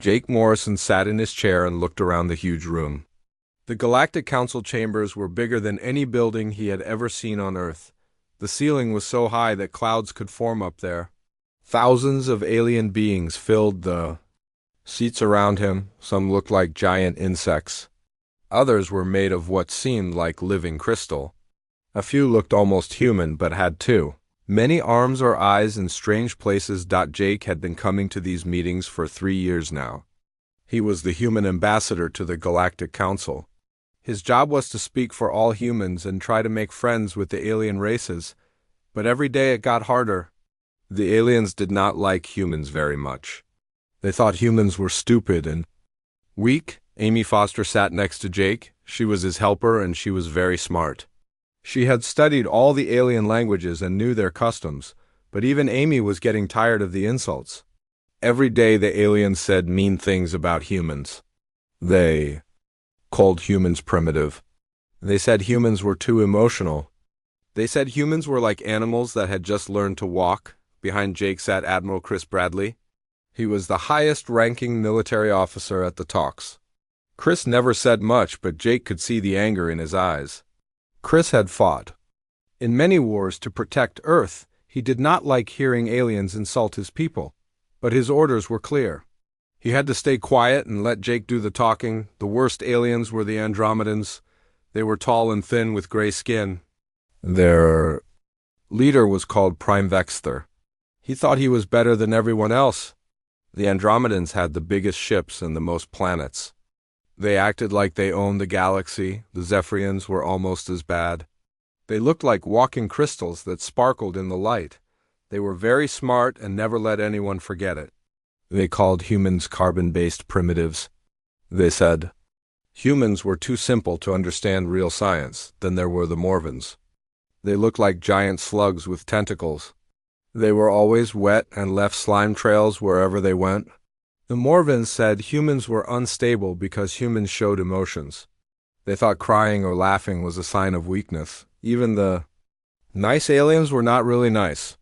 Jake Morrison sat in his chair and looked around the huge room. The Galactic Council chambers were bigger than any building he had ever seen on Earth. The ceiling was so high that clouds could form up there. Thousands of alien beings filled the seats around him. Some looked like giant insects. Others were made of what seemed like living crystal. A few looked almost human but had many arms or eyes in strange places. Jake had been coming to these meetings for 3 years now. He was the human ambassador to the Galactic Council. His job was to speak for all humans and try to make friends with the alien races, but every day it got harder. The aliens did not like humans very much. They thought humans were stupid and weak. Amy Foster sat next to Jake. She was his helper and she was very smart. She had studied all the alien languages and knew their customs, but even Amy was getting tired of the insults. Every day the aliens said mean things about humans. They called humans primitive. They said humans were too emotional. They said humans were like animals that had just learned to walk. Behind Jake sat Admiral Chris Bradley. He was the highest-ranking military officer at the talks. Chris never said much, but Jake could see the anger in his eyes. Chris had fought in many wars to protect Earth. He did not like hearing aliens insult his people, but his orders were clear. He had to stay quiet and let Jake do the talking. The worst aliens were the Andromedans. They were tall and thin with gray skin. Their leader was called Prime Vexter. He thought he was better than everyone else. The Andromedans had the biggest ships and the most planets. They acted like they owned the galaxy. The Zephyrians were almost as bad. They looked like walking crystals that sparkled in the light. They were very smart and never let anyone forget it. They called humans carbon-based primitives. They said humans were too simple to understand real science. Then there were the Morvans. They looked like giant slugs with tentacles. They were always wet and left slime trails wherever they went. The Morvans said humans were unstable because humans showed emotions. They thought crying or laughing was a sign of weakness. Even the nice aliens were not really nice.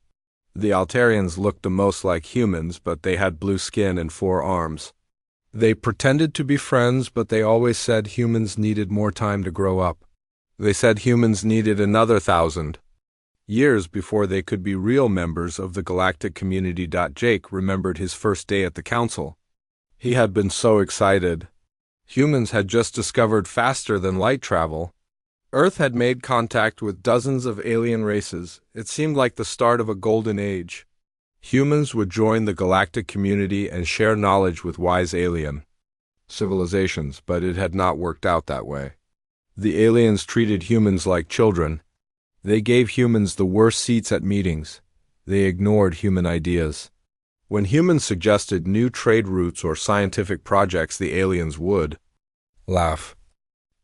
The Altarians looked the most like humans, but they had blue skin and 4 arms. They pretended to be friends, but they always said humans needed more time to grow up. They said humans needed another 1,000 years before they could be real members of the galactic community. Jake remembered his first day at the council. He had been so excited. Humans had just discovered faster than light travel. Earth had made contact with dozens of alien races. It seemed like the start of a golden age. Humans would join the galactic community and share knowledge with wise alien civilizations, but it had not worked out that way. The aliens treated humans like children. They gave humans the worst seats at meetings. They ignored human ideas. When humans suggested new trade routes or scientific projects, the aliens would laugh.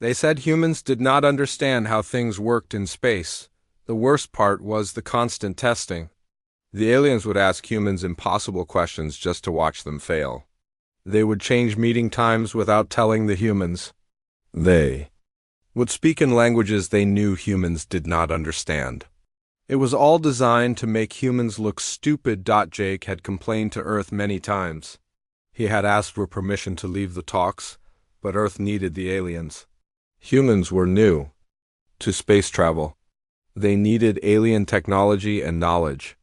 They said humans did not understand how things worked in space. The worst part was the constant testing. The aliens would ask humans impossible questions just to watch them fail. They would change meeting times without telling the humans. They would speak in languages they knew humans did not understand. It was all designed to make humans look stupid. Jake had complained to Earth many times. He had asked for permission to leave the talks, but Earth needed the aliens. Humans were new to space travel. They needed alien technology and knowledge.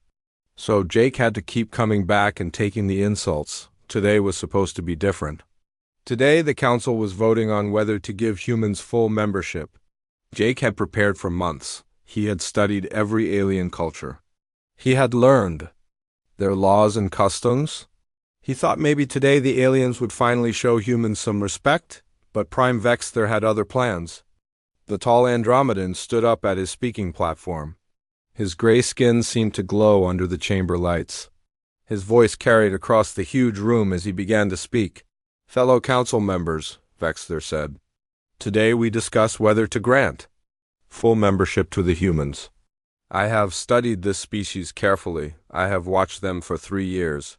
So Jake had to keep coming back and taking the insults. Today was supposed to be different. Today the council was voting on whether to give humans full membership. Jake had prepared for months. He had studied every alien culture. He had learned their laws and customs. He thought maybe today the aliens would finally show humans some respect, but Prime Vexter had other plans. The tall Andromedan stood up at his speaking platform. His gray skin seemed to glow under the chamber lights. His voice carried across the huge room as he began to speak. "Fellow council members," Vexter said, "today we discuss whether to grant full membership to the humans. I have studied this species carefully. I have watched them for 3 years.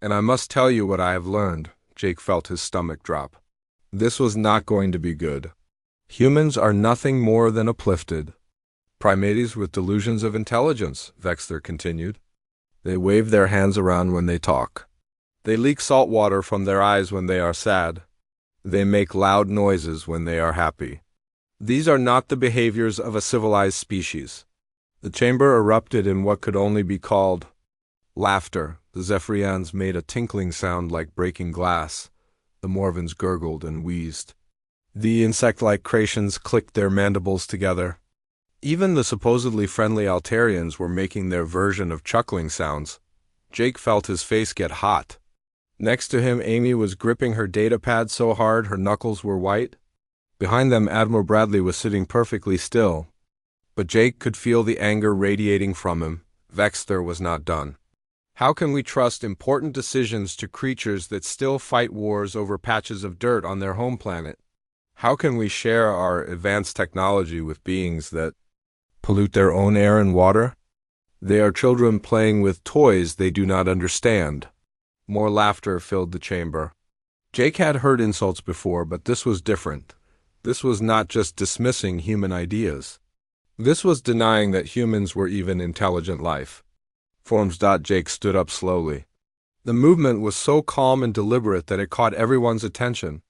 And I must tell you what I have learned." Jake felt his stomach drop. This was not going to be good. Humans are nothing more than uplifted primates with delusions of intelligence, Vexter continued. They wave their hands around when they talk. They leak salt water from their eyes when they are sad. They make loud noises when they are happy. These are not the behaviors of a civilized species. The chamber erupted in what could only be called laughter. The Zephyrians made a tinkling sound like breaking glass. The Morvans gurgled and wheezed. The insect-like Crations clicked their mandibles together. Even the supposedly friendly Altarians were making their version of chuckling sounds. Jake felt his face get hot. Next to him, Amy was gripping her datapad so hard her knuckles were white. Behind them, Admiral Bradley was sitting perfectly still. But Jake could feel the anger radiating from him. Vexter was not done. How can we trust important decisions to creatures that still fight wars over patches of dirt on their home planet? How can we share our advanced technology with beings that pollute their own air and water? They are children playing with toys they do not understand. More laughter filled the chamber. Jake had heard insults before, but this was different. This was not just dismissing human ideas. This was denying that humans were even intelligent life. Forms. Jake stood up slowly. The movement was so calm and deliberate that it caught everyone's attention.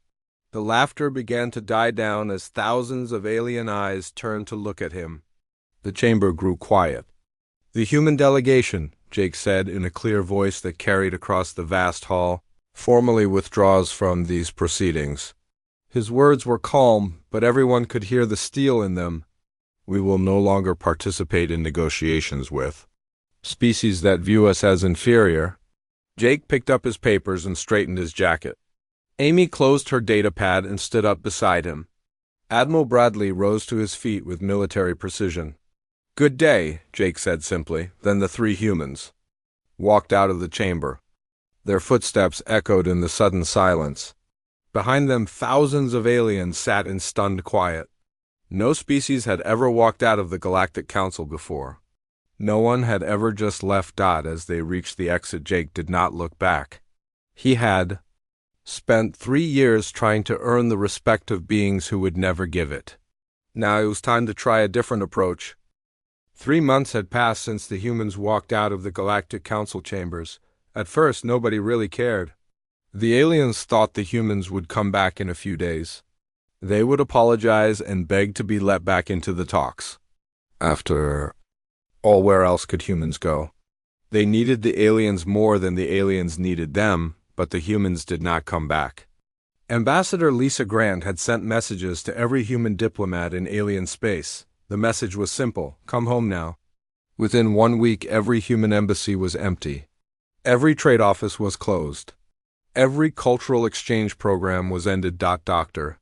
The laughter began to die down as thousands of alien eyes turned to look at him. The chamber grew quiet. The human delegation, Jake said in a clear voice that carried across the vast hall, formally withdraws from these proceedings. His words were calm, but everyone could hear the steel in them. We will no longer participate in negotiations with species that view us as inferior. Jake picked up his papers and straightened his jacket. Amy closed her datapad and stood up beside him. Admiral Bradley rose to his feet with military precision. Good day, Jake said simply. Then the three humans walked out of the chamber. Their footsteps echoed in the sudden silence. Behind them, thousands of aliens sat in stunned quiet. No species had ever walked out of the Galactic Council before. No one had ever just left. As they reached the exit, Jake did not look back. He had spent 3 years trying to earn the respect of beings who would never give it. Now it was time to try a different approach. 3 months had passed since the humans walked out of the Galactic Council chambers. At first, nobody really cared. The aliens thought the humans would come back in a few days. They would apologize and beg to be let back into the talks. After all, where else could humans go? They needed the aliens more than the aliens needed them, but the humans did not come back. Ambassador Lisa Grant had sent messages to every human diplomat in alien space. The message was simple: come home now. Within 1 week, every human embassy was empty. Every trade office was closed. Every cultural exchange program was ended. Dr.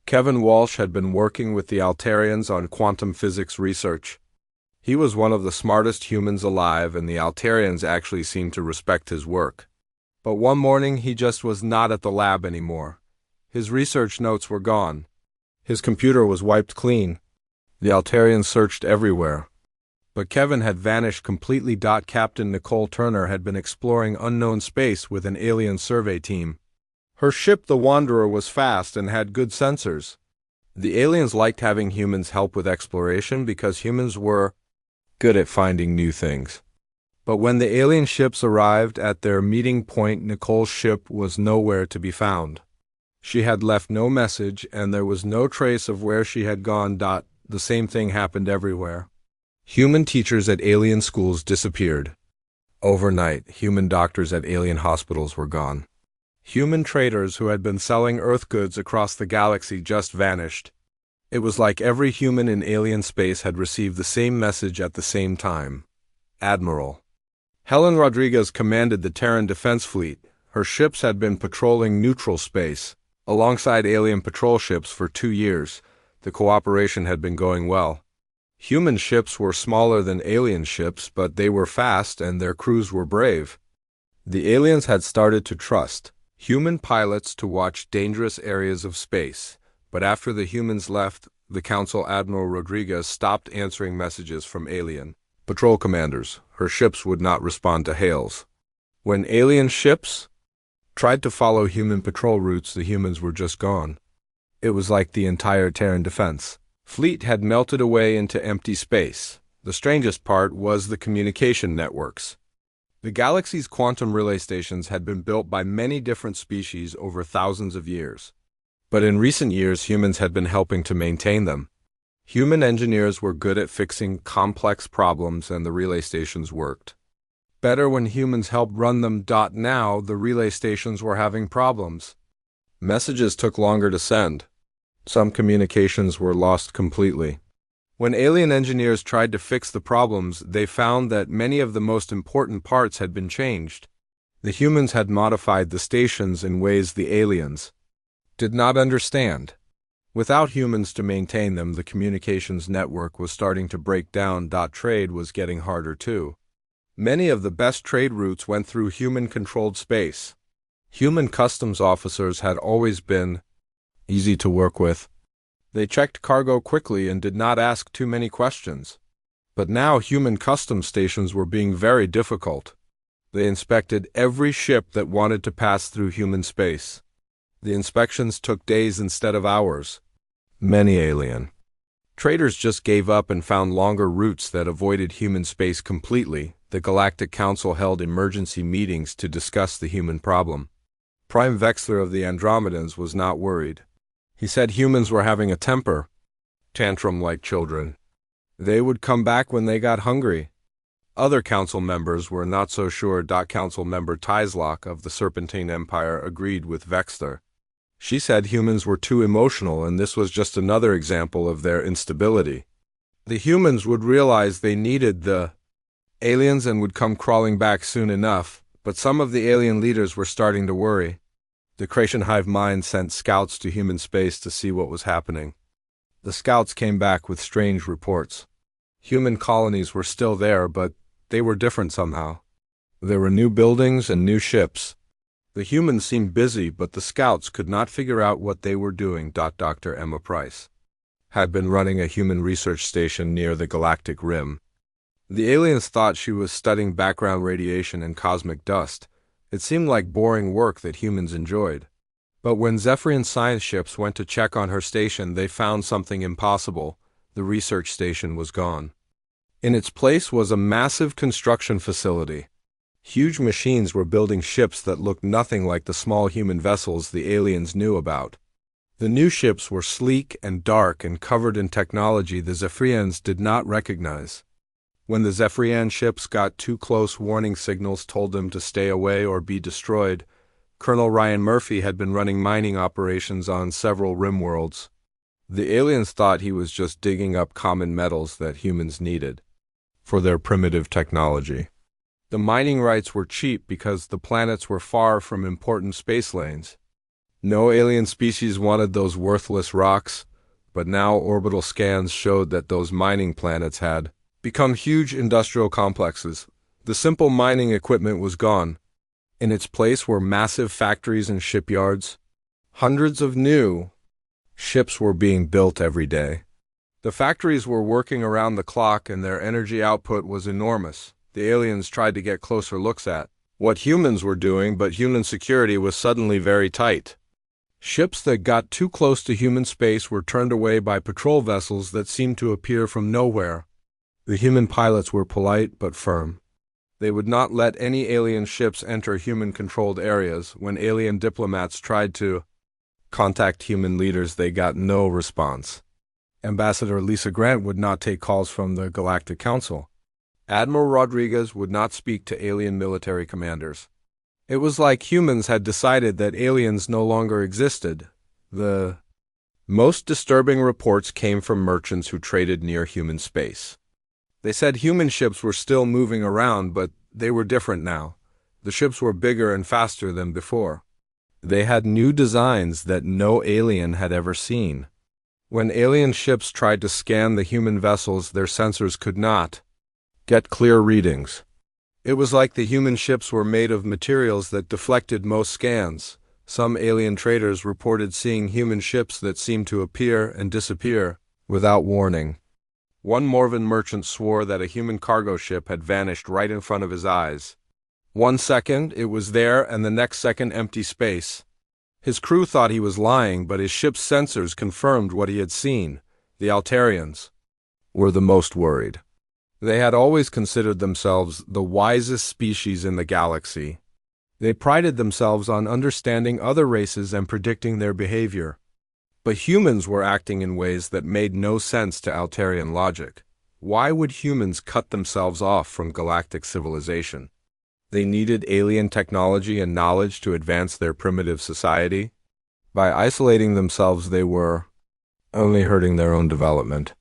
Kevin Walsh had been working with the Altarians on quantum physics research. He was one of the smartest humans alive, and the Altarians actually seemed to respect his work. But one morning, he just was not at the lab anymore. His research notes were gone. His computer was wiped clean. The Altarians searched everywhere. But Kevin had vanished completely. Captain Nicole Turner had been exploring unknown space with an alien survey team. Her ship, the Wanderer, was fast and had good sensors. The aliens liked having humans help with exploration because humans were good at finding new things. But when the alien ships arrived at their meeting point, Nicole's ship was nowhere to be found. She had left no message, and there was no trace of where she had gone. The same thing happened everywhere. Human teachers at alien schools disappeared. Overnight, human doctors at alien hospitals were gone. Human traders who had been selling Earth goods across the galaxy just vanished. It was like every human in alien space had received the same message at the same time. Admiral Helen Rodriguez commanded the Terran Defense Fleet. Her ships had been patrolling neutral space, alongside alien patrol ships for 2 years. The cooperation had been going well. Human ships were smaller than alien ships, but they were fast and their crews were brave. The aliens had started to trust human pilots to watch dangerous areas of space. But after the humans left, the Council Admiral Rodriguez stopped answering messages from alien patrol commanders. Her ships would not respond to hails. When alien ships tried to follow human patrol routes, the humans were just gone. It was like the entire Terran defense fleet had melted away into empty space. The strangest part was the communication networks. The galaxy's quantum relay stations had been built by many different species over thousands of years. But in recent years, humans had been helping to maintain them. Human engineers were good at fixing complex problems, and the relay stations worked better when humans helped run them. Now, the relay stations were having problems. Messages took longer to send. Some communications were lost completely. When alien engineers tried to fix the problems, they found that many of the most important parts had been changed. The humans had modified the stations in ways the aliens did not understand. Without humans to maintain them, the communications network was starting to break down. Trade was getting harder too. Many of the best trade routes went through human-controlled space. Human customs officers had always been easy to work with. They checked cargo quickly and did not ask too many questions. But now human customs stations were being very difficult. They inspected every ship that wanted to pass through human space. The inspections took days instead of hours. Many alien traders just gave up and found longer routes that avoided human space completely. The Galactic Council held emergency meetings to discuss the human problem. Prime Vexler of the Andromedans was not worried. He said humans were having a temper tantrum like children. They would come back when they got hungry. Other council members were not so sure. Council member Tyslok of the Serpentine Empire agreed with Vexler. She said humans were too emotional, and this was just another example of their instability. The humans would realize they needed the aliens and would come crawling back soon enough, but some of the alien leaders were starting to worry. The Creation Hive Mind sent scouts to human space to see what was happening. The scouts came back with strange reports. Human colonies were still there, but they were different somehow. There were new buildings and new ships. The humans seemed busy, but the scouts could not figure out what they were doing. Dr. Emma Price had been running a human research station near the galactic rim. The aliens thought she was studying background radiation and cosmic dust. It seemed like boring work that humans enjoyed. But when Zephyrian science ships went to check on her station, they found something impossible. The research station was gone. In its place was a massive construction facility. Huge machines were building ships that looked nothing like the small human vessels the aliens knew about. The new ships were sleek and dark and covered in technology the Zephyrians did not recognize. When the Zephyrian ships got too close, warning signals told them to stay away or be destroyed. Colonel Ryan Murphy had been running mining operations on several rim worlds. The aliens thought he was just digging up common metals that humans needed for their primitive technology. The mining rights were cheap because the planets were far from important space lanes. No alien species wanted those worthless rocks, but now orbital scans showed that those mining planets had become huge industrial complexes. The simple mining equipment was gone. In its place were massive factories and shipyards. Hundreds of new ships were being built every day. The factories were working around the clock and their energy output was enormous. The aliens tried to get closer looks at what humans were doing, but human security was suddenly very tight. Ships that got too close to human space were turned away by patrol vessels that seemed to appear from nowhere. The human pilots were polite but firm. They would not let any alien ships enter human-controlled areas. When alien diplomats tried to contact human leaders, they got no response. Ambassador Lisa Grant would not take calls from the Galactic Council. Admiral Rodriguez would not speak to alien military commanders. It was like humans had decided that aliens no longer existed. The most disturbing reports came from merchants who traded near human space. They said human ships were still moving around, but they were different now. The ships were bigger and faster than before. They had new designs that no alien had ever seen. When alien ships tried to scan the human vessels, their sensors could not get clear readings. It was like the human ships were made of materials that deflected most scans. Some alien traders reported seeing human ships that seemed to appear and disappear without warning. One Morvan merchant swore that a human cargo ship had vanished right in front of his eyes. 1 second it was there, and the next second empty space. His crew thought he was lying, but his ship's sensors confirmed what he had seen. The Altarians were the most worried. They had always considered themselves the wisest species in the galaxy. They prided themselves on understanding other races and predicting their behavior. But humans were acting in ways that made no sense to Altarian logic. Why would humans cut themselves off from galactic civilization? They needed alien technology and knowledge to advance their primitive society. By isolating themselves, they were only hurting their own development.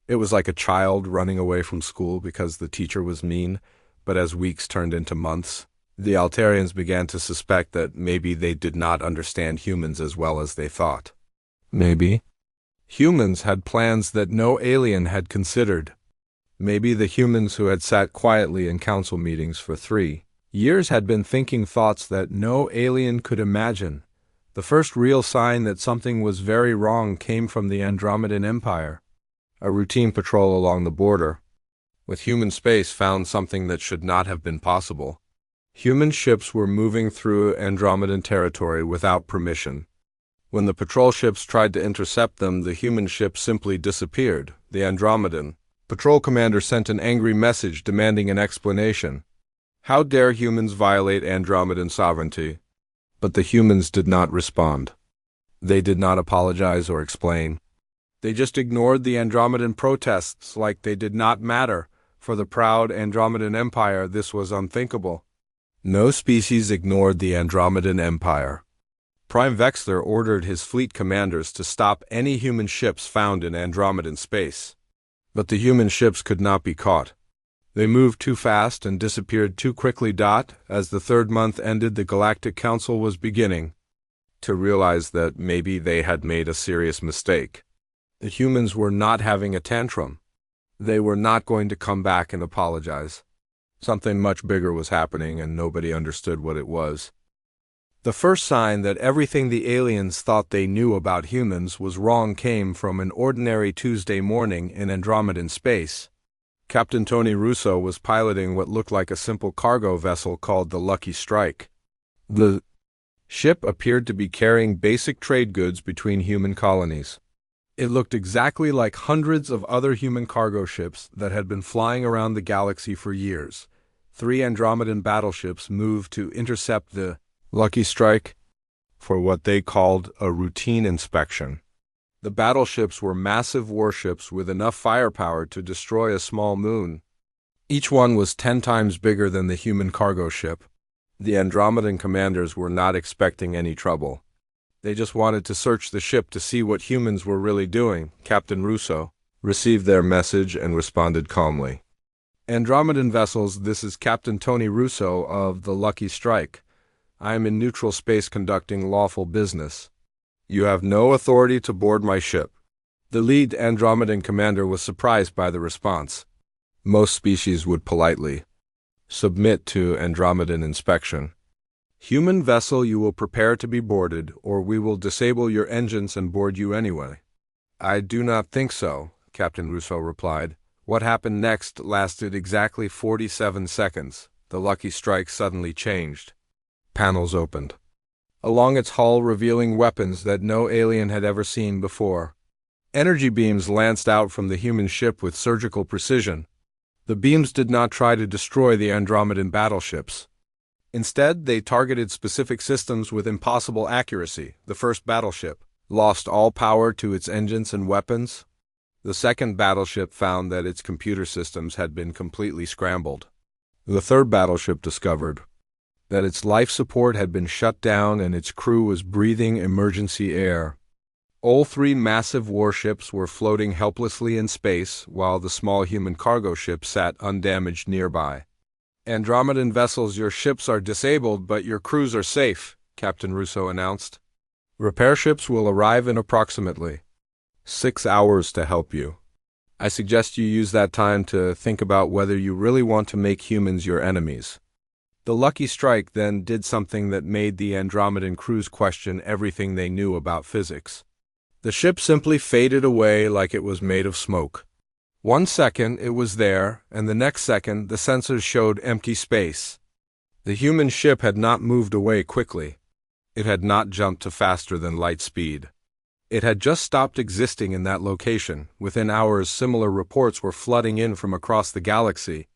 It was like a child running away from school because the teacher was mean, but as weeks turned into months, the Altarians began to suspect that maybe they did not understand humans as well as they thought. Maybe humans had plans that no alien had considered. Maybe the humans who had sat quietly in council meetings for 3 years had been thinking thoughts that no alien could imagine. The first real sign that something was very wrong came from the Andromedan Empire. A routine patrol along the border with human space found something that should not have been possible. Human ships were moving through Andromedan territory without permission. When the patrol ships tried to intercept them, the human ships simply disappeared. The Andromedan patrol commander sent an angry message demanding an explanation. How dare humans violate Andromedan sovereignty? But the humans did not respond. They did not apologize or explain. They just ignored the Andromedan protests like they did not matter. For the proud Andromedan Empire, this was unthinkable. No species ignored the Andromedan Empire. Prime Vexler ordered his fleet commanders to stop any human ships found in Andromedan space. But the human ships could not be caught. They moved too fast and disappeared too quickly. As the 3rd month ended, the Galactic Council was beginning to realize that maybe they had made a serious mistake. The humans were not having a tantrum. They were not going to come back and apologize. Something much bigger was happening, and nobody understood what it was. The first sign that everything the aliens thought they knew about humans was wrong came from an ordinary Tuesday morning in Andromedan space. Captain Tony Russo was piloting what looked like a simple cargo vessel called the Lucky Strike. The ship appeared to be carrying basic trade goods between human colonies. It looked exactly like hundreds of other human cargo ships that had been flying around the galaxy for years. 3 Andromedan battleships moved to intercept the Lucky Strike for what they called a routine inspection. The battleships were massive warships with enough firepower to destroy a small moon. Each one was 10 times bigger than the human cargo ship. The Andromedan commanders were not expecting any trouble. They just wanted to search the ship to see what humans were really doing. Captain Russo received their message and responded calmly. Andromedan vessels, this is Captain Tony Russo of the Lucky Strike. I am in neutral space conducting lawful business. You have no authority to board my ship. The lead Andromedan commander was surprised by the response. Most species would politely submit to Andromedan inspection. Human vessel, you will prepare to be boarded, or we will disable your engines and board you anyway. I do not think so, Captain Russo replied. What happened next lasted exactly 47 seconds. The Lucky Strike suddenly changed. Panels opened along its hull, revealing weapons that no alien had ever seen before. Energy beams lanced out from the human ship with surgical precision. The beams did not try to destroy the Andromedan battleships. Instead, they targeted specific systems with impossible accuracy. The first battleship lost all power to its engines and weapons. The second battleship found that its computer systems had been completely scrambled. The third battleship discovered that its life support had been shut down and its crew was breathing emergency air. All 3 massive warships were floating helplessly in space, while the small human cargo ship sat undamaged nearby. Andromedan vessels, your ships are disabled, but your crews are safe, Captain Russo announced. Repair ships will arrive in approximately 6 hours to help you. I suggest you use that time to think about whether you really want to make humans your enemies. The Lucky Strike then did something that made the Andromedan crews question everything they knew about physics. The ship simply faded away like it was made of smoke. 1 second it was there, and the next second the sensors showed empty space. The human ship had not moved away quickly. It had not jumped to faster than light speed. It had just stopped existing in that location. Within hours, similar reports were flooding in from across the galaxy.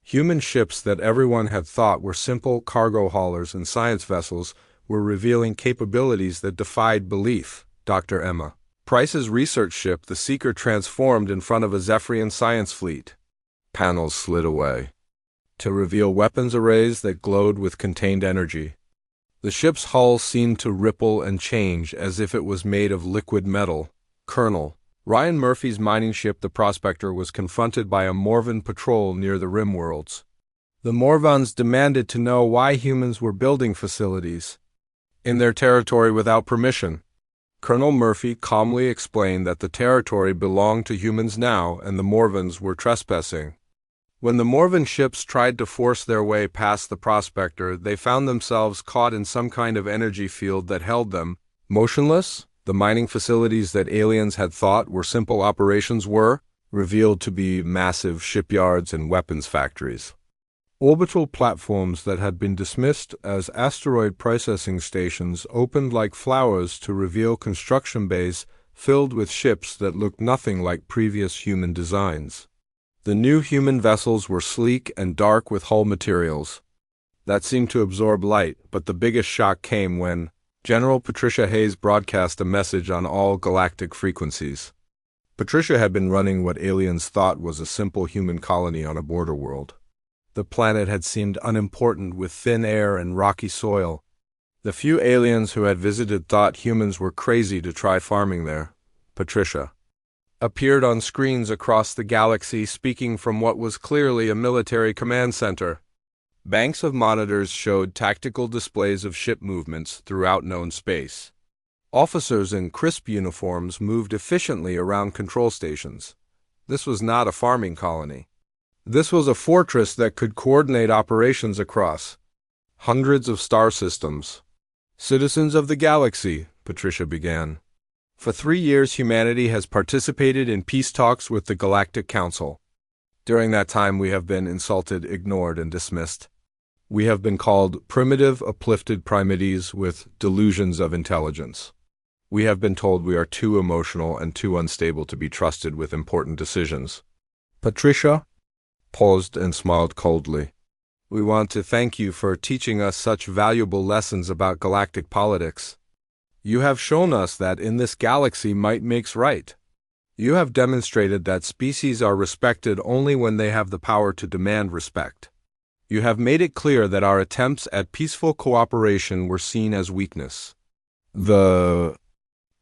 Human ships that everyone had thought were simple cargo haulers and science vessels were revealing capabilities that defied belief. Dr. Emma Price's research ship, the Seeker, transformed in front of a Zephyrian science fleet. Panels slid away to reveal weapons arrays that glowed with contained energy. The ship's hull seemed to ripple and change as if it was made of liquid metal. Colonel Ryan Murphy's mining ship, the Prospector, was confronted by a Morvan patrol near the Rim Worlds. The Morvans demanded to know why humans were building facilities in their territory without permission. Colonel Murphy calmly explained that the territory belonged to humans now and the Morvans were trespassing. When the Morvan ships tried to force their way past the Prospector, they found themselves caught in some kind of energy field that held them motionless. The mining facilities that aliens had thought were simple operations were revealed to be massive shipyards and weapons factories. Orbital platforms that had been dismissed as asteroid processing stations opened like flowers to reveal construction bays filled with ships that looked nothing like previous human designs. The new human vessels were sleek and dark with hull materials that seemed to absorb light, but the biggest shock came when General Patricia Hayes broadcast a message on all galactic frequencies. Patricia had been running what aliens thought was a simple human colony on a border world. The planet had seemed unimportant with thin air and rocky soil. The few aliens who had visited thought humans were crazy to try farming there. Patricia appeared on screens across the galaxy, speaking from what was clearly a military command center. Banks of monitors showed tactical displays of ship movements throughout known space. Officers in crisp uniforms moved efficiently around control stations. This was not a farming colony. This was a fortress that could coordinate operations across hundreds of star systems. Citizens of the galaxy, Patricia began. For 3 years, humanity has participated in peace talks with the Galactic Council. During that time, we have been insulted, ignored, and dismissed. We have been called primitive, uplifted primities with delusions of intelligence. We have been told we are too emotional and too unstable to be trusted with important decisions. Patricia paused and smiled coldly. We want to thank you for teaching us such valuable lessons about galactic politics. You have shown us that in this galaxy might makes right. You have demonstrated that species are respected only when they have the power to demand respect. You have made it clear that our attempts at peaceful cooperation were seen as weakness. The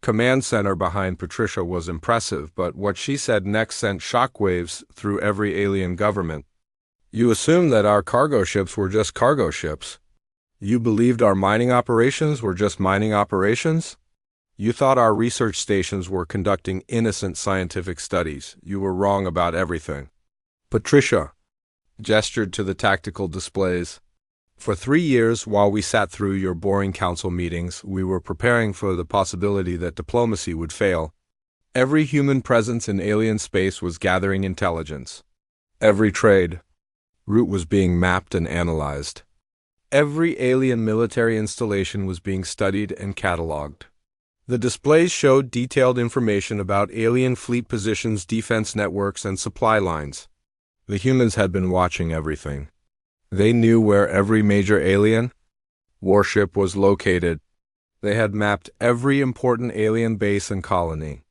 command center behind Patricia was impressive, but what she said next sent shockwaves through every alien government. You assumed that our cargo ships were just cargo ships. You believed our mining operations were just mining operations? You thought our research stations were conducting innocent scientific studies. You were wrong about everything. Patricia gestured to the tactical displays. For 3 years, while we sat through your boring council meetings, we were preparing for the possibility that diplomacy would fail. Every human presence in alien space was gathering intelligence. Every trade route was being mapped and analyzed. Every alien military installation was being studied and cataloged. The displays showed detailed information about alien fleet positions, defense networks, and supply lines. The humans had been watching everything. They knew where every major alien warship was located. They had mapped every important alien base and colony.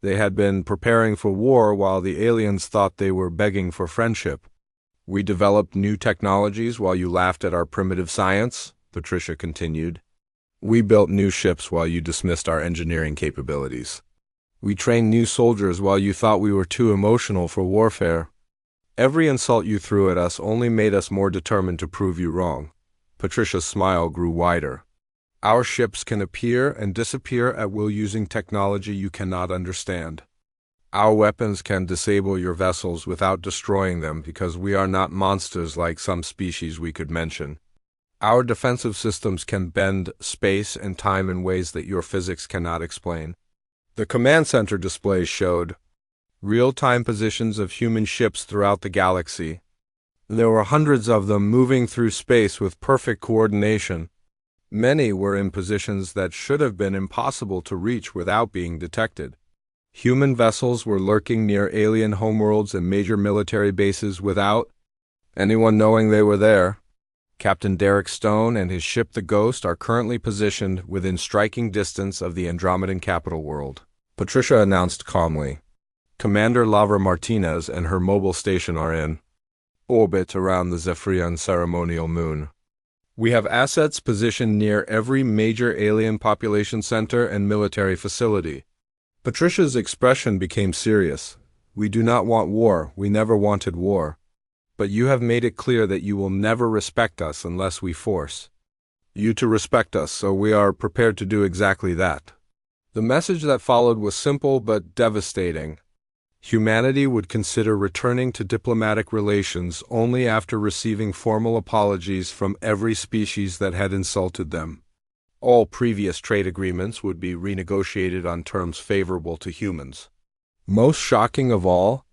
They had been preparing for war while the aliens thought they were begging for friendship. We developed new technologies while you laughed at our primitive science, Patricia continued. We built new ships while you dismissed our engineering capabilities. We trained new soldiers while you thought we were too emotional for warfare. Every insult you threw at us only made us more determined to prove you wrong. Patricia's smile grew wider. Our ships can appear and disappear at will using technology you cannot understand. Our weapons can disable your vessels without destroying them because we are not monsters like some species we could mention. Our defensive systems can bend space and time in ways that your physics cannot explain. The command center displays showed real-time positions of human ships throughout the galaxy. There were hundreds of them moving through space with perfect coordination. Many were in positions that should have been impossible to reach without being detected. Human vessels were lurking near alien homeworlds and major military bases without anyone knowing they were there. Captain Derek Stone and his ship the Ghost are currently positioned within striking distance of the Andromedan capital world, Patricia announced calmly. Commander Lavra Martinez and her mobile station are in orbit around the Zephyrian ceremonial moon. We have assets positioned near every major alien population center and military facility. Patricia's expression became serious. We do not want war. We never wanted war. But you have made it clear that you will never respect us unless we force you to respect us, so we are prepared to do exactly that. The message that followed was simple but devastating. Humanity would consider returning to diplomatic relations only after receiving formal apologies from every species that had insulted them. All previous trade agreements would be renegotiated on terms favorable to humans. Most shocking of all,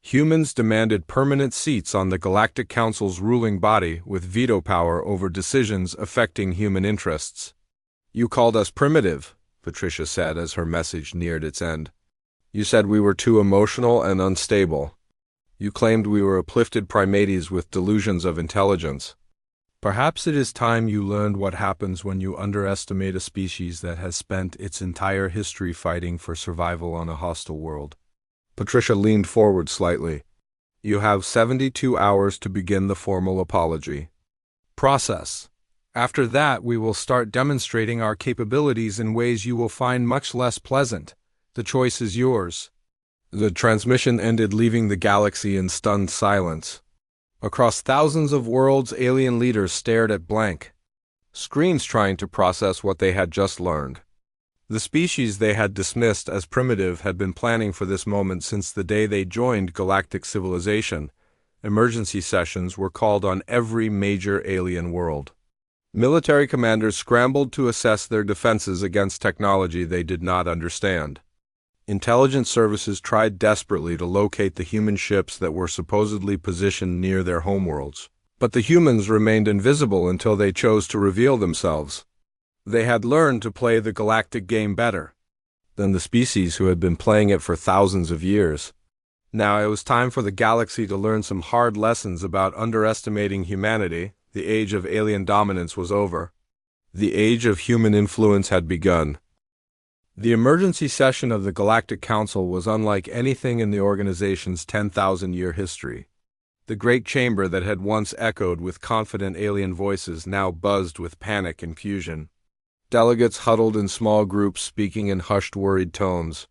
humans demanded permanent seats on the Galactic Council's ruling body with veto power over decisions affecting human interests. You called us primitive, Patricia said as her message neared its end. You said we were too emotional and unstable. You claimed we were uplifted primates with delusions of intelligence. Perhaps it is time you learned what happens when you underestimate a species that has spent its entire history fighting for survival on a hostile world. Patricia leaned forward slightly. You have 72 hours to begin the formal apology process. After that, we will start demonstrating our capabilities in ways you will find much less pleasant. The choice is yours. The transmission ended, leaving the galaxy in stunned silence. Across thousands of worlds, alien leaders stared at blank screens trying to process what they had just learned. The species they had dismissed as primitive had been planning for this moment since the day they joined galactic civilization. Emergency sessions were called on every major alien world. Military commanders scrambled to assess their defenses against technology they did not understand. Intelligence services tried desperately to locate the human ships that were supposedly positioned near their homeworlds. But the humans remained invisible until they chose to reveal themselves. They had learned to play the galactic game better than the species who had been playing it for thousands of years. Now it was time for the galaxy to learn some hard lessons about underestimating humanity. The age of alien dominance was over. The age of human influence had begun. The emergency session of the Galactic Council was unlike anything in the organization's 10,000-year history. The great chamber that had once echoed with confident alien voices now buzzed with panic and fusion. Delegates huddled in small groups, speaking in hushed, worried tones.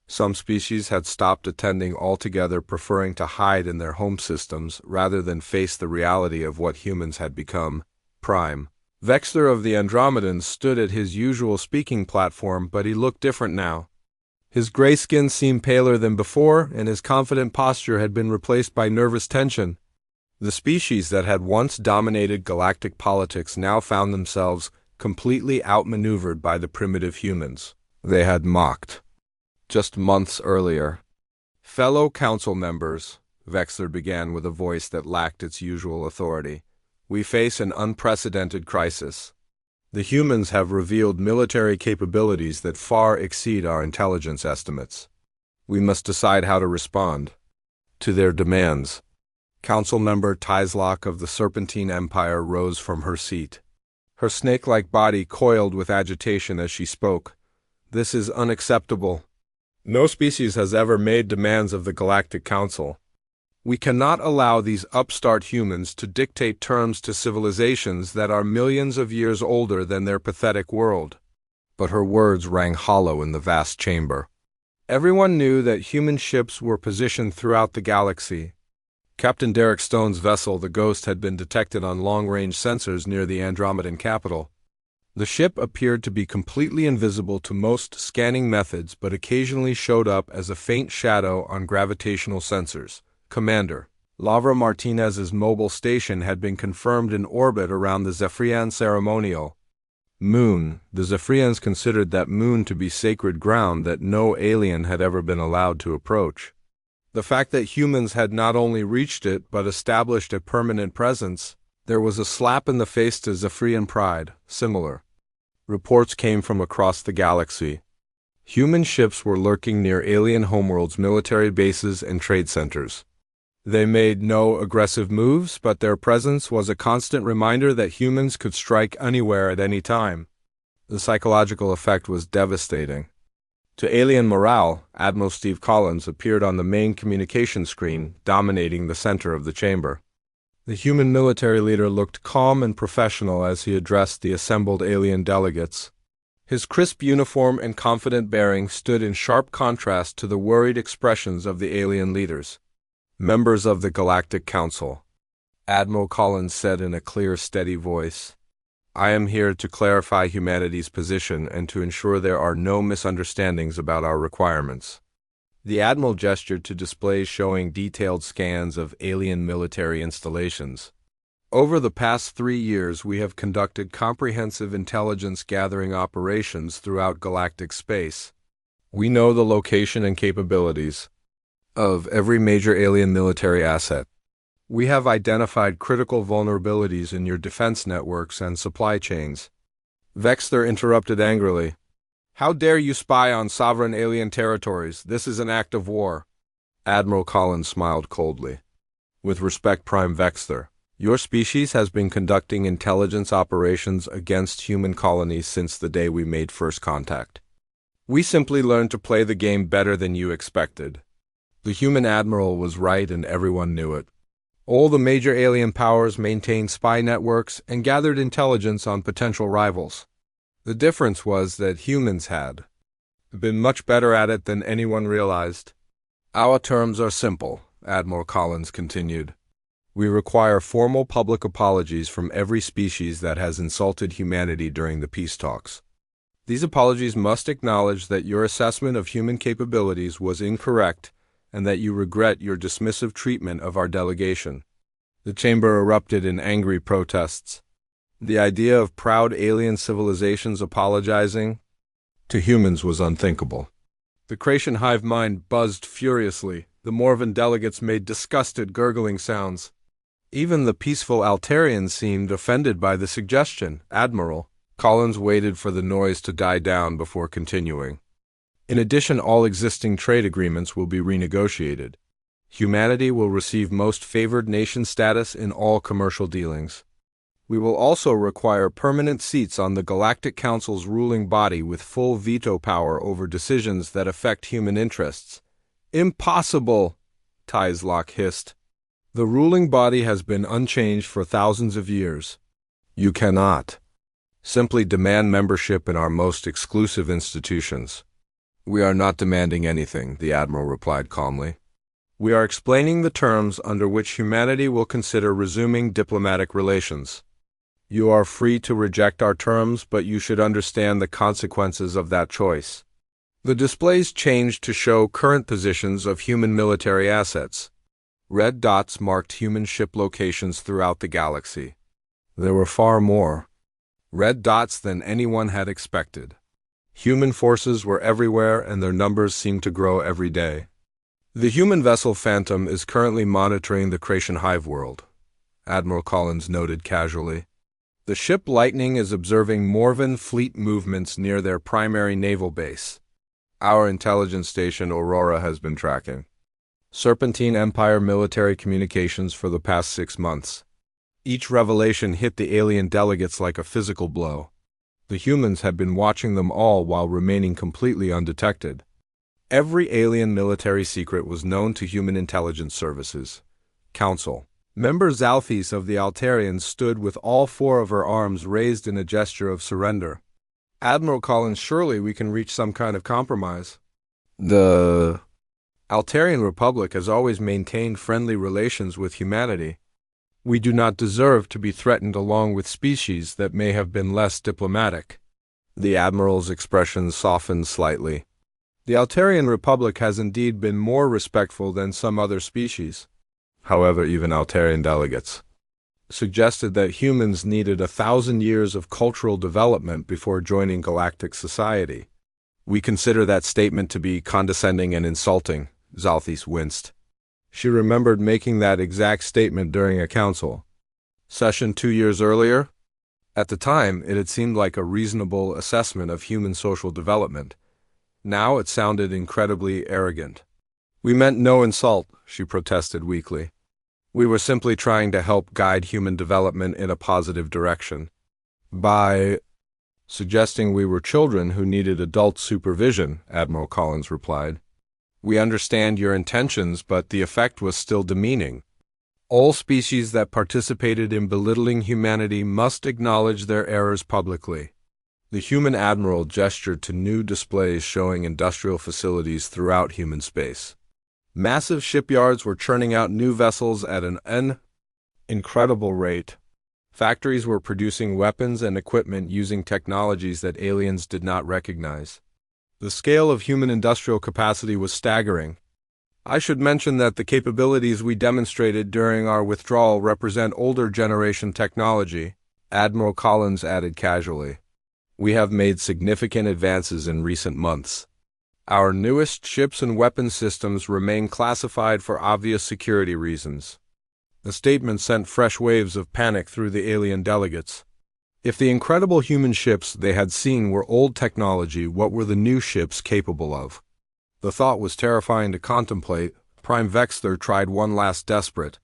Some species had stopped attending altogether, preferring to hide in their home systems rather than face the reality of what humans had become. Prime Vexter of the Andromedans stood at his usual speaking platform, but he looked different now. His gray skin seemed paler than before, and his confident posture had been replaced by nervous tension. The species that had once dominated galactic politics now found themselves completely outmaneuvered by the primitive humans they had mocked just months earlier. Fellow council members, Vexler began with a voice that lacked its usual authority, we face an unprecedented crisis. The humans have revealed military capabilities that far exceed our intelligence estimates. We must decide how to respond to their demands. Council member Tyslok of the Serpentine Empire rose from her seat. Her snake-like body coiled with agitation as she spoke. This is unacceptable. No species has ever made demands of the Galactic Council. We cannot allow these upstart humans to dictate terms to civilizations that are millions of years older than their pathetic world. But her words rang hollow in the vast chamber. Everyone knew that human ships were positioned throughout the galaxy. Captain Derek Stone's vessel, the Ghost, had been detected on long-range sensors near the Andromedan capital. The ship appeared to be completely invisible to most scanning methods, but occasionally showed up as a faint shadow on gravitational sensors. Commander Lavra Martinez's mobile station had been confirmed in orbit around the Zephyrian ceremonial moon. The Zephyrians considered that moon to be sacred ground that no alien had ever been allowed to approach. The fact that humans had not only reached it but established a permanent presence There was a slap in the face to Zephyrian pride, similar. Reports came from across the galaxy. Human ships were lurking near alien homeworlds, military bases, and trade centers. They made no aggressive moves, but their presence was a constant reminder that humans could strike anywhere at any time. The psychological effect was devastating. To alien morale, Admiral Steve Collins appeared on the main communication screen, dominating the center of the chamber. The human military leader looked calm and professional as he addressed the assembled alien delegates. His crisp uniform and confident bearing stood in sharp contrast to the worried expressions of the alien leaders. Members of the Galactic Council, Admiral Collins said in a clear, steady voice, I am here to clarify humanity's position and to ensure there are no misunderstandings about our requirements. The Admiral gestured to displays showing detailed scans of alien military installations. Over the past 3 years, we have conducted comprehensive intelligence gathering operations throughout galactic space. We know the location and capabilities of every major alien military asset. We have identified critical vulnerabilities in your defense networks and supply chains. Vexter interrupted angrily. How dare you spy on sovereign alien territories? This is an act of war. Admiral Collins smiled coldly. With respect, Prime Vexter, your species has been conducting intelligence operations against human colonies since the day we made first contact. We simply learned to play the game better than you expected. The human admiral was right and everyone knew it. All the major alien powers maintained spy networks and gathered intelligence on potential rivals. The difference was that humans had been much better at it than anyone realized. Our terms are simple, Admiral Collins continued. We require formal public apologies from every species that has insulted humanity during the peace talks. These apologies must acknowledge that your assessment of human capabilities was incorrect and that you regret your dismissive treatment of our delegation. The chamber erupted in angry protests. The idea of proud alien civilizations apologizing to humans was unthinkable. The Creation hive mind buzzed furiously. The Morven delegates made disgusted, gurgling sounds. Even the peaceful Altarians seemed offended by the suggestion. Admiral Collins waited for the noise to die down before continuing. In addition, all existing trade agreements will be renegotiated. Humanity will receive most favored nation status in all commercial dealings. We will also require permanent seats on the Galactic Council's ruling body with full veto power over decisions that affect human interests. Impossible, Tyslok hissed. The ruling body has been unchanged for thousands of years. You cannot simply demand membership in our most exclusive institutions. We are not demanding anything, the Admiral replied calmly. We are explaining the terms under which humanity will consider resuming diplomatic relations. You are free to reject our terms, but you should understand the consequences of that choice. The displays changed to show current positions of human military assets. Red dots marked human ship locations throughout the galaxy. There were far more red dots than anyone had expected. Human forces were everywhere, and their numbers seemed to grow every day. The human vessel Phantom is currently monitoring the Creation hive world, Admiral Collins noted casually. The ship Lightning is observing Morven fleet movements near their primary naval base. Our intelligence station Aurora has been tracking Serpentine Empire military communications for the past 6 months. Each revelation hit the alien delegates like a physical blow. The humans had been watching them all while remaining completely undetected. Every alien military secret was known to human intelligence services. Council. Member Zalphys of the Altarians stood with all 4 of her arms raised in a gesture of surrender. Admiral Collins, surely we can reach some kind of compromise. The Altarian Republic has always maintained friendly relations with humanity. We do not deserve to be threatened along with species that may have been less diplomatic. The Admiral's expression softened slightly. The Altarian Republic has indeed been more respectful than some other species. However, even Altarian delegates suggested that humans needed 1,000 years of cultural development before joining galactic society. We consider that statement to be condescending and insulting, Zalthis winced. She remembered making that exact statement during a council. session 2 years earlier? At the time, it had seemed like a reasonable assessment of human social development. Now it sounded incredibly arrogant. We meant no insult, she protested weakly. We were simply trying to help guide human development in a positive direction. By suggesting we were children who needed adult supervision, Admiral Collins replied. We understand your intentions, but the effect was still demeaning. All species that participated in belittling humanity must acknowledge their errors publicly. The human admiral gestured to new displays showing industrial facilities throughout human space. Massive shipyards were churning out new vessels at an incredible rate. Factories were producing weapons and equipment using technologies that aliens did not recognize. The scale of human industrial capacity was staggering. I should mention that the capabilities we demonstrated during our withdrawal represent older generation technology, Admiral Collins added casually. We have made significant advances in recent months. Our newest ships and weapon systems remain classified for obvious security reasons. The statement sent fresh waves of panic through the alien delegates. If the incredible human ships they had seen were old technology, what were the new ships capable of? The thought was terrifying to contemplate. Prime Vexler tried one last desperate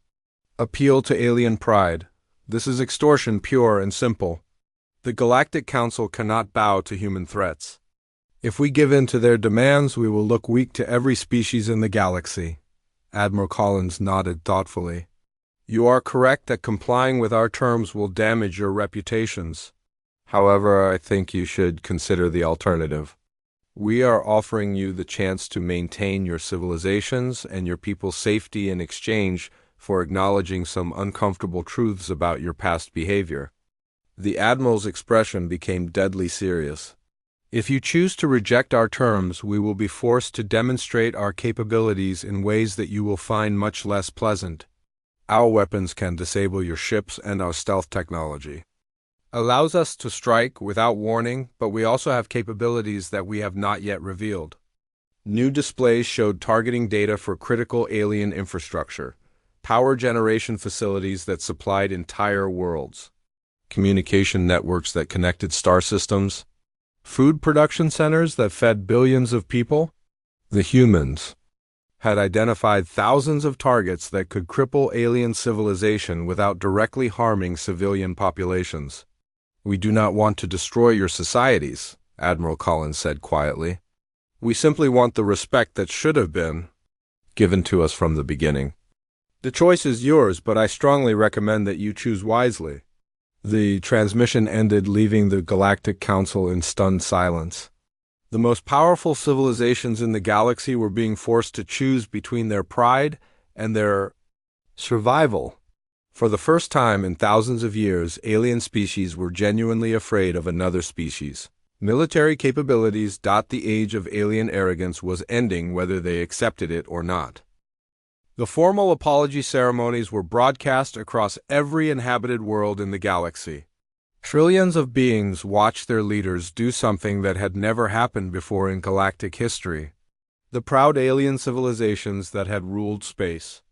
appeal to alien pride. This is extortion pure and simple. The Galactic Council cannot bow to human threats. If we give in to their demands, we will look weak to every species in the galaxy. Admiral Collins nodded thoughtfully. You are correct that complying with our terms will damage your reputations. However, I think you should consider the alternative. We are offering you the chance to maintain your civilizations and your people's safety in exchange for acknowledging some uncomfortable truths about your past behavior. The Admiral's expression became deadly serious. If you choose to reject our terms, we will be forced to demonstrate our capabilities in ways that you will find much less pleasant. Our weapons can disable your ships, and our stealth technology allows us to strike without warning, but we also have capabilities that we have not yet revealed. New displays showed targeting data for critical alien infrastructure, power generation facilities that supplied entire worlds, communication networks that connected star systems, food production centers that fed billions of people. The humans had identified thousands of targets that could cripple alien civilization without directly harming civilian populations. We do not want to destroy your societies, Admiral Collins said quietly. We simply want the respect that should have been given to us from the beginning. The choice is yours, but I strongly recommend that you choose wisely. The transmission ended, leaving the Galactic Council in stunned silence. The most powerful civilizations in the galaxy were being forced to choose between their pride and their survival. For the first time in thousands of years, alien species were genuinely afraid of another species. Military capabilities. The age of alien arrogance was ending, whether they accepted it or not. The formal apology ceremonies were broadcast across every inhabited world in the galaxy. Trillions of beings watched their leaders do something that had never happened before in galactic history. The proud alien civilizations that had ruled space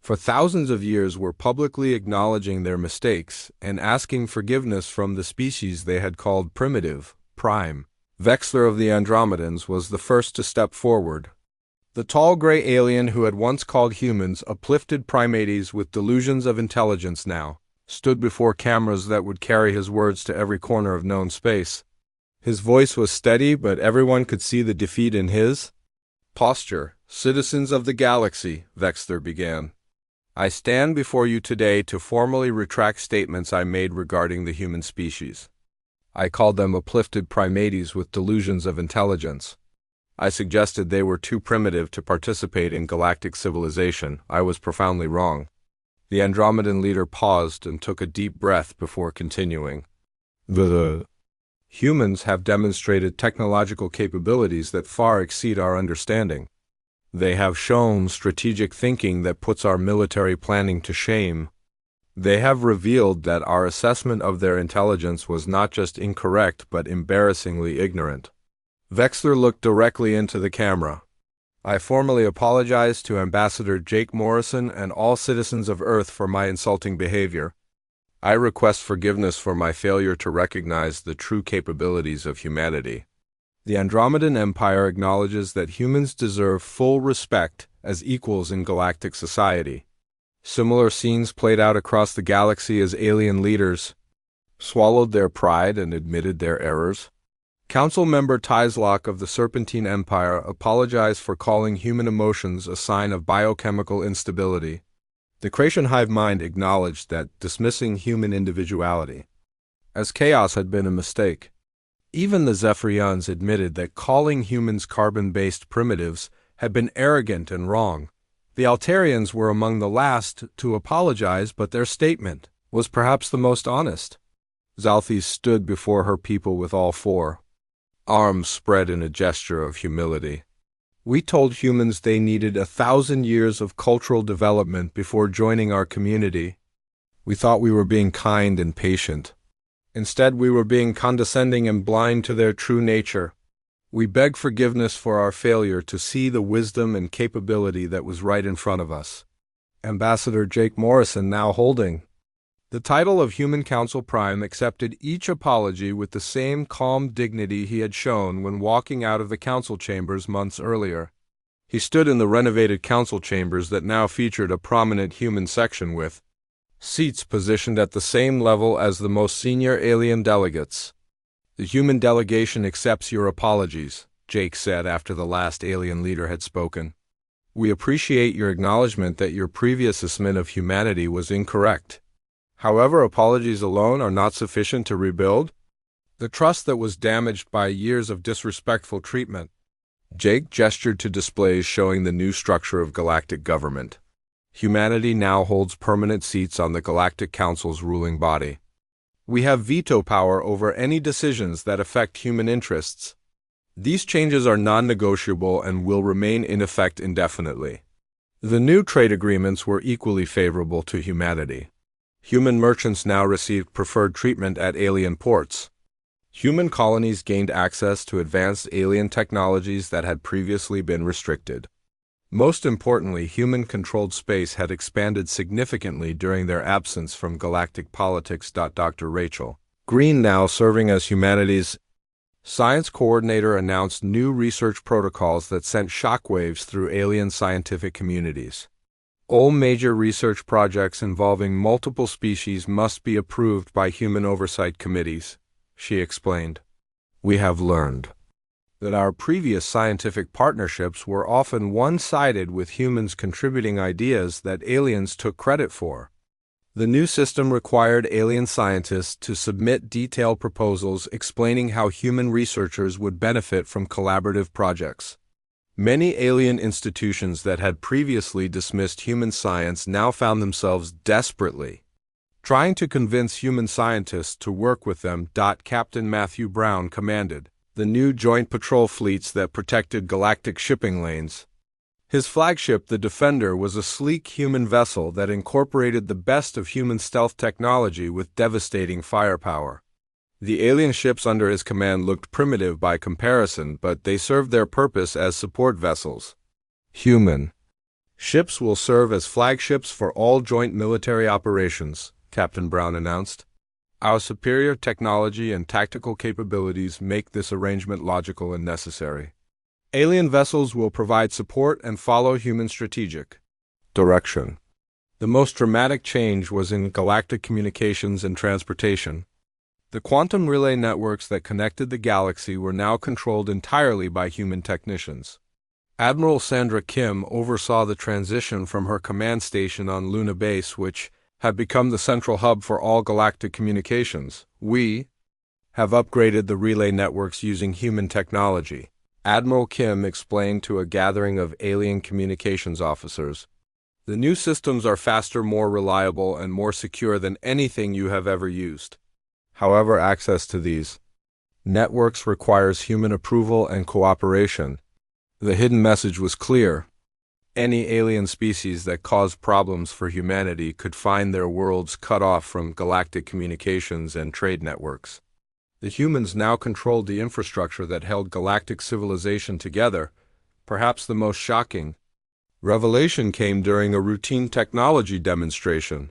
for thousands of years were publicly acknowledging their mistakes and asking forgiveness from the species they had called primitive. Prime Vexler of the Andromedans was the first to step forward. The tall gray alien who had once called humans uplifted primates with delusions of intelligence now stood before cameras that would carry his words to every corner of known space. His voice was steady, but everyone could see the defeat in his posture. Citizens of the galaxy, Vexler began. I stand before you today to formally retract statements I made regarding the human species. I called them uplifted primates with delusions of intelligence. I suggested they were too primitive to participate in galactic civilization. I was profoundly wrong. The Andromedan leader paused and took a deep breath before continuing. The humans have demonstrated technological capabilities that far exceed our understanding. They have shown strategic thinking that puts our military planning to shame. They have revealed that our assessment of their intelligence was not just incorrect but embarrassingly ignorant. Vexler looked directly into the camera. I formally apologize to Ambassador Jake Morrison and all citizens of Earth for my insulting behavior. I request forgiveness for my failure to recognize the true capabilities of humanity. The Andromedan Empire acknowledges that humans deserve full respect as equals in galactic society. Similar scenes played out across the galaxy as alien leaders swallowed their pride and admitted their errors. Council member Tyslok of the Serpentine Empire apologized for calling human emotions a sign of biochemical instability. The Cretan hive mind acknowledged that dismissing human individuality as chaos had been a mistake. Even the Zephyrians admitted that calling humans carbon-based primitives had been arrogant and wrong. The Altarians were among the last to apologize, but their statement was perhaps the most honest. Zalthis stood before her people with all four arms spread in a gesture of humility. We told humans they needed 1,000 years of cultural development before joining our community. We thought we were being kind and patient. Instead, we were being condescending and blind to their true nature. We beg forgiveness for our failure to see the wisdom and capability that was right in front of us. Ambassador Jake Morrison, now holding the title of Human Council Prime, accepted each apology with the same calm dignity he had shown when walking out of the council chambers months earlier. He stood in the renovated council chambers that now featured a prominent human section with seats positioned at the same level as the most senior alien delegates. The human delegation accepts your apologies, Jake said after the last alien leader had spoken. We appreciate your acknowledgement that your previous assessment of humanity was incorrect. However, apologies alone are not sufficient to rebuild the trust that was damaged by years of disrespectful treatment. Jake gestured to displays showing the new structure of galactic government. Humanity now holds permanent seats on the Galactic Council's ruling body. We have veto power over any decisions that affect human interests. These changes are non-negotiable and will remain in effect indefinitely. The new trade agreements were equally favorable to humanity. Human merchants now received preferred treatment at alien ports. Human colonies gained access to advanced alien technologies that had previously been restricted. Most importantly, human-controlled space had expanded significantly during their absence from galactic politics. Dr. Rachel Green, now serving as humanity's science coordinator, announced new research protocols that sent shockwaves through alien scientific communities. All major research projects involving multiple species must be approved by human oversight committees, she explained. We have learned that our previous scientific partnerships were often one-sided, with humans contributing ideas that aliens took credit for. The new system required alien scientists to submit detailed proposals explaining how human researchers would benefit from collaborative projects. Many alien institutions that had previously dismissed human science now found themselves desperately trying to convince human scientists to work with them. Captain Matthew Brown commanded the new joint patrol fleets that protected galactic shipping lanes. His flagship, the Defender, was a sleek human vessel that incorporated the best of human stealth technology with devastating firepower. The alien ships under his command looked primitive by comparison, but they served their purpose as support vessels. Human ships will serve as flagships for all joint military operations, Captain Brown announced. Our superior technology and tactical capabilities make this arrangement logical and necessary. Alien vessels will provide support and follow human strategic direction. The most dramatic change was in galactic communications and transportation. The quantum relay networks that connected the galaxy were now controlled entirely by human technicians. Admiral Sandra Kim oversaw the transition from her command station on Luna Base, which had become the central hub for all galactic communications. We have upgraded the relay networks using human technology, Admiral Kim explained to a gathering of alien communications officers. The new systems are faster, more reliable, and more secure than anything you have ever used. However, access to these networks requires human approval and cooperation. The hidden message was clear. Any alien species that caused problems for humanity could find their worlds cut off from galactic communications and trade networks. The humans now controlled the infrastructure that held galactic civilization together. Perhaps the most shocking revelation came during a routine technology demonstration.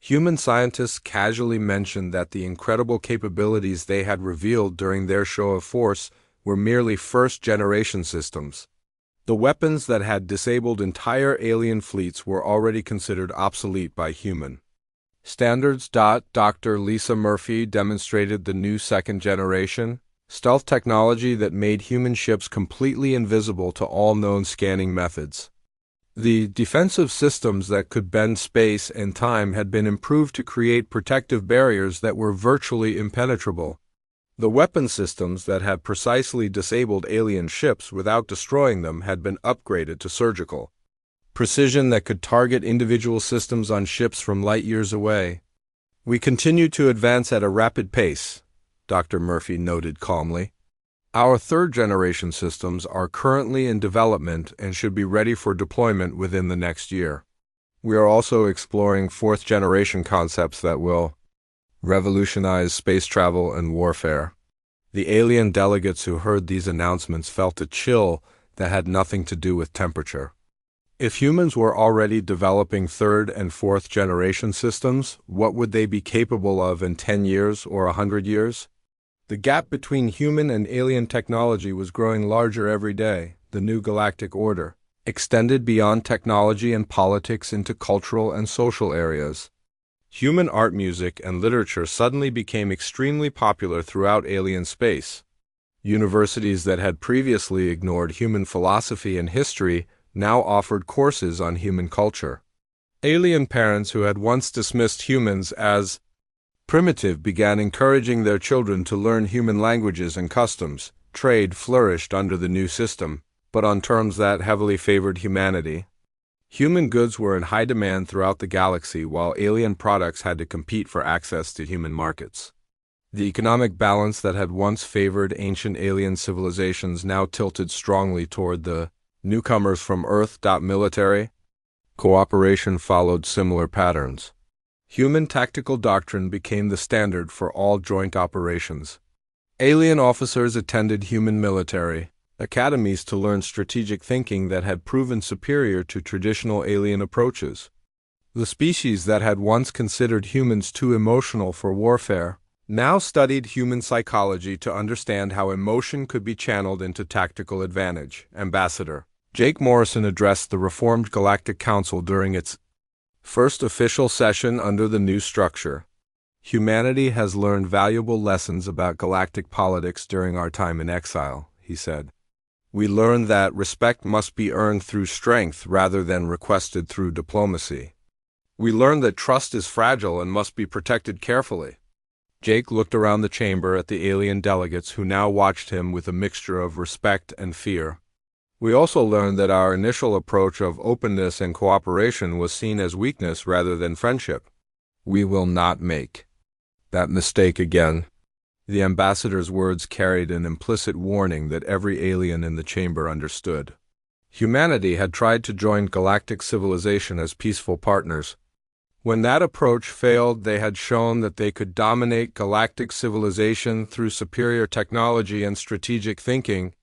Human scientists casually mentioned that the incredible capabilities they had revealed during their show of force were merely first-generation systems. The weapons that had disabled entire alien fleets were already considered obsolete by human standards. Dr. Lisa Murphy demonstrated the new second-generation stealth technology that made human ships completely invisible to all known scanning methods. The defensive systems that could bend space and time had been improved to create protective barriers that were virtually impenetrable. The weapon systems that had precisely disabled alien ships without destroying them had been upgraded to surgical precision that could target individual systems on ships from light years away. "We continue to advance at a rapid pace," Dr. Murphy noted calmly. "Our third-generation systems are currently in development and should be ready for deployment within the next year. We are also exploring fourth-generation concepts that will revolutionize space travel and warfare." The alien delegates who heard these announcements felt a chill that had nothing to do with temperature. If humans were already developing third- and fourth-generation systems, what would they be capable of in 10 years or 100 years? The gap between human and alien technology was growing larger every day. The new galactic order extended beyond technology and politics into cultural and social areas. Human art, music, and literature suddenly became extremely popular throughout alien space. Universities that had previously ignored human philosophy and history now offered courses on human culture. Alien parents who had once dismissed humans as primitive began encouraging their children to learn human languages and customs. Trade flourished under the new system, but on terms that heavily favored humanity. Human goods were in high demand throughout the galaxy, while alien products had to compete for access to human markets. The economic balance that had once favored ancient alien civilizations now tilted strongly toward the newcomers from Earth. Military cooperation followed similar patterns. Human tactical doctrine became the standard for all joint operations. Alien officers attended human military academies to learn strategic thinking that had proven superior to traditional alien approaches. The species that had once considered humans too emotional for warfare now studied human psychology to understand how emotion could be channeled into tactical advantage. Ambassador Jake Morrison addressed the reformed Galactic Council during its first official session under the new structure. "Humanity has learned valuable lessons about galactic politics during our time in exile," he said. "We learned that respect must be earned through strength rather than requested through diplomacy. We learned that trust is fragile and must be protected carefully." Jake looked around the chamber at the alien delegates who now watched him with a mixture of respect and fear. "We also learned that our initial approach of openness and cooperation was seen as weakness rather than friendship. We will not make that mistake again." The ambassador's words carried an implicit warning that every alien in the chamber understood. Humanity had tried to join galactic civilization as peaceful partners. When that approach failed, they had shown that they could dominate galactic civilization through superior technology and strategic thinking.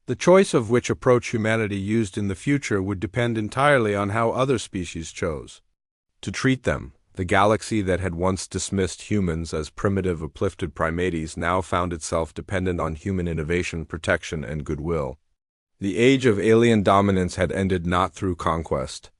The choice of which approach humanity used in the future would depend entirely on how other species chose to treat them. The galaxy that had once dismissed humans as primitive, uplifted primates now found itself dependent on human innovation, protection, and goodwill. The age of alien dominance had ended not through conquest,